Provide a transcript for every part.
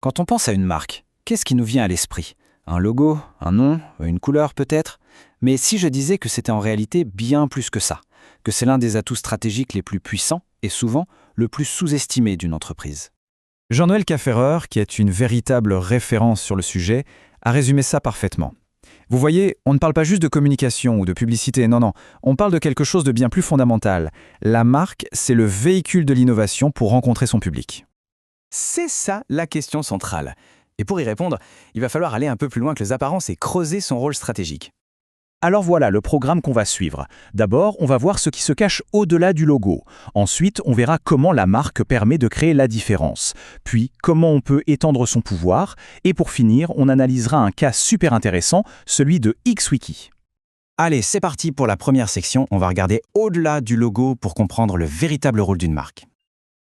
Quand on pense à une marque, qu'est-ce qui nous vient à l'esprit? Un logo, un nom, une couleur peut-être? Mais si je disais que c'était en réalité bien plus que ça, que c'est l'un des atouts stratégiques les plus puissants et souvent le plus sous-estimé d'une entreprise. Jean-Noël Cafferer, qui est une véritable référence sur le sujet, a résumé ça parfaitement. Vous voyez, on ne parle pas juste de communication ou de publicité, non, on parle de quelque chose de bien plus fondamental. La marque, c'est le véhicule de l'innovation pour rencontrer son public. C'est ça la question centrale. Et pour y répondre, il va falloir aller un peu plus loin que les apparences et creuser son rôle stratégique. Alors voilà le programme qu'on va suivre. D'abord, on va voir ce qui se cache au-delà du logo. Ensuite, on verra comment la marque permet de créer la différence. Puis, comment on peut étendre son pouvoir. Et pour finir, on analysera un cas super intéressant, celui de XWiki. Allez, c'est parti pour la première section. On va regarder au-delà du logo pour comprendre le véritable rôle d'une marque.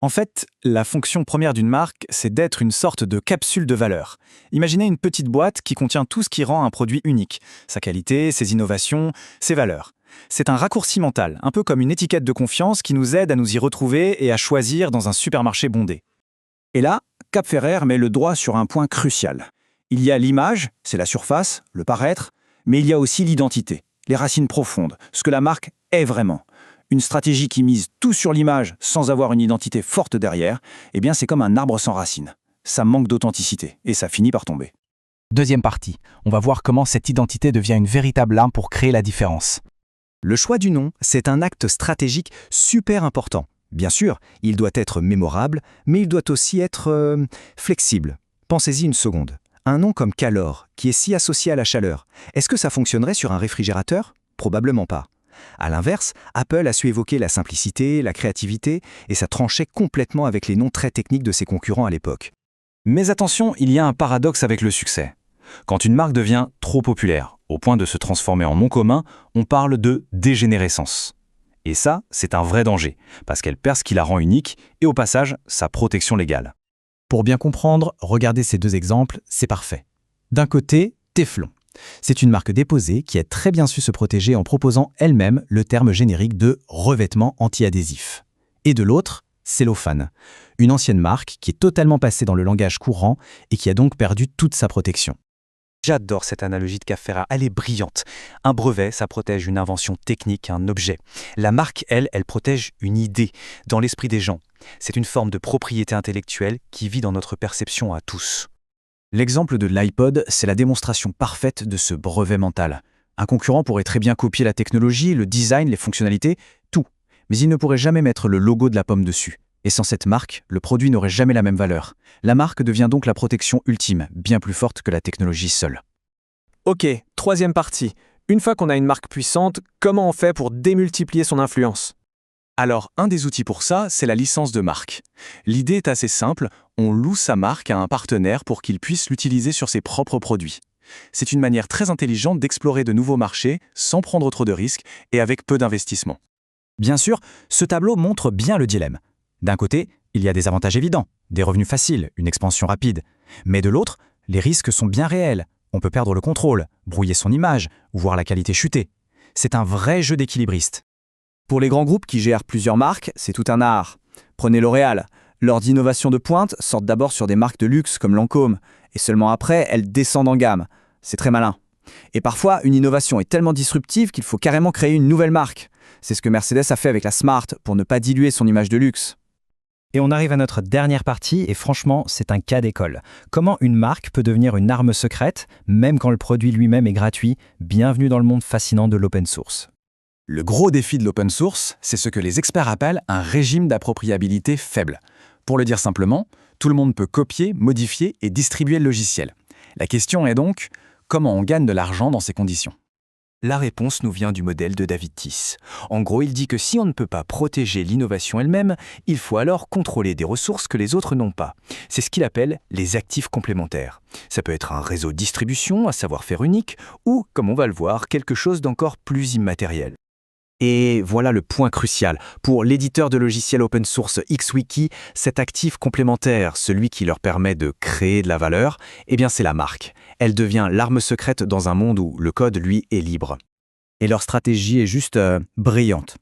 En fait, la fonction première d'une marque, c'est d'être une sorte de capsule de valeur. Imaginez une petite boîte qui contient tout ce qui rend un produit unique, sa qualité, ses innovations, ses valeurs. C'est un raccourci mental, un peu comme une étiquette de confiance qui nous aide à nous y retrouver et à choisir dans un supermarché bondé. Et là, Cafferer met le doigt sur un point crucial. Il y a l'image, c'est la surface, le paraître, mais il y a aussi l'identité, les racines profondes, ce que la marque est vraiment. Une stratégie qui mise tout sur l'image sans avoir une identité forte derrière, eh bien c'est comme un arbre sans racines. Ça manque d'authenticité et ça finit par tomber. Deuxième partie, on va voir comment cette identité devient une véritable arme pour créer la différence. Le choix du nom, c'est un acte stratégique super important. Bien sûr, il doit être mémorable, mais il doit aussi être flexible. Pensez-y une seconde. Un nom comme Calor, qui est si associé à la chaleur, est-ce que ça fonctionnerait sur un réfrigérateur? Probablement pas. À l'inverse, Apple a su évoquer la simplicité, la créativité, et ça tranchait complètement avec les noms très techniques de ses concurrents à l'époque. Mais attention, il y a un paradoxe avec le succès. Quand une marque devient trop populaire, au point de se transformer en nom commun, on parle de dégénérescence. Et ça, c'est un vrai danger, parce qu'elle perd ce qui la rend unique, et au passage, sa protection légale. Pour bien comprendre, regardez ces deux exemples, c'est parfait. D'un côté, Teflon. C'est une marque déposée qui a très bien su se protéger en proposant elle-même le terme générique de revêtement anti-adhésif. Et de l'autre, Cellophane, une ancienne marque qui est totalement passée dans le langage courant et qui a donc perdu toute sa protection. J'adore cette analogie de Cafferer, elle est brillante. Un brevet, ça protège une invention technique, un objet. La marque, elle protège une idée dans l'esprit des gens. C'est une forme de propriété intellectuelle qui vit dans notre perception à tous. L'exemple de l'iPod, c'est la démonstration parfaite de ce brevet mental. Un concurrent pourrait très bien copier la technologie, le design, les fonctionnalités, tout. Mais il ne pourrait jamais mettre le logo de la pomme dessus. Et sans cette marque, le produit n'aurait jamais la même valeur. La marque devient donc la protection ultime, bien plus forte que la technologie seule. Ok, troisième partie. Une fois qu'on a une marque puissante, comment on fait pour démultiplier son influence? Alors, un des outils pour ça, c'est la licence de marque. L'idée est assez simple, on loue sa marque à un partenaire pour qu'il puisse l'utiliser sur ses propres produits. C'est une manière très intelligente d'explorer de nouveaux marchés sans prendre trop de risques et avec peu d'investissement. Bien sûr, ce tableau montre bien le dilemme. D'un côté, il y a des avantages évidents, des revenus faciles, une expansion rapide. Mais de l'autre, les risques sont bien réels. On peut perdre le contrôle, brouiller son image, ou voir la qualité chuter. C'est un vrai jeu d'équilibriste. Pour les grands groupes qui gèrent plusieurs marques, c'est tout un art. Prenez L'Oréal. Leurs innovations de pointe sortent d'abord sur des marques de luxe comme Lancôme, et seulement après, elles descendent en gamme. C'est très malin. Et parfois, une innovation est tellement disruptive qu'il faut carrément créer une nouvelle marque. C'est ce que Mercedes a fait avec la Smart pour ne pas diluer son image de luxe. Et on arrive à notre dernière partie, et franchement, c'est un cas d'école. Comment une marque peut devenir une arme secrète, même quand le produit lui-même est gratuit? Bienvenue dans le monde fascinant de l'open source. Le gros défi de l'open source, c'est ce que les experts appellent un régime d'appropriabilité faible. Pour le dire simplement, tout le monde peut copier, modifier et distribuer le logiciel. La question est donc, comment on gagne de l'argent dans ces conditions ? La réponse nous vient du modèle de David Thies. En gros, il dit que si on ne peut pas protéger l'innovation elle-même, il faut alors contrôler des ressources que les autres n'ont pas. C'est ce qu'il appelle les actifs complémentaires. Ça peut être un réseau de distribution, un savoir-faire unique, ou, comme on va le voir, quelque chose d'encore plus immatériel. Et voilà le point crucial. Pour l'éditeur de logiciels open source XWiki, cet actif complémentaire, celui qui leur permet de créer de la valeur, eh bien c'est la marque. Elle devient l'arme secrète dans un monde où le code, lui, est libre. Et leur stratégie est juste brillante.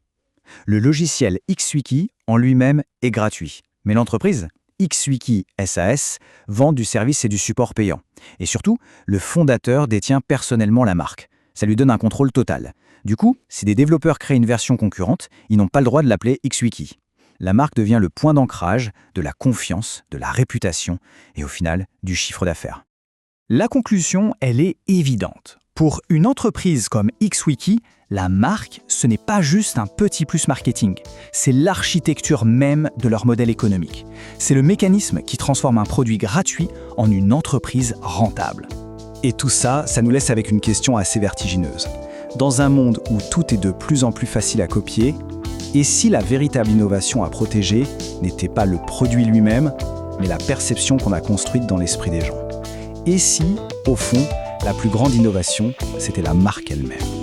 Le logiciel XWiki, en lui-même, est gratuit. Mais l'entreprise, XWiki SAS vend du service et du support payant. Et surtout, le fondateur détient personnellement la marque. Ça lui donne un contrôle total. Du coup, si des développeurs créent une version concurrente, ils n'ont pas le droit de l'appeler XWiki. La marque devient le point d'ancrage de la confiance, de la réputation et au final, du chiffre d'affaires. La conclusion, elle est évidente. Pour une entreprise comme XWiki, la marque, ce n'est pas juste un petit plus marketing. C'est l'architecture même de leur modèle économique. C'est le mécanisme qui transforme un produit gratuit en une entreprise rentable. Et tout ça, ça nous laisse avec une question assez vertigineuse. Dans un monde où tout est de plus en plus facile à copier, et si la véritable innovation à protéger n'était pas le produit lui-même, mais la perception qu'on a construite dans l'esprit des gens? Et si, au fond, la plus grande innovation, c'était la marque elle-même?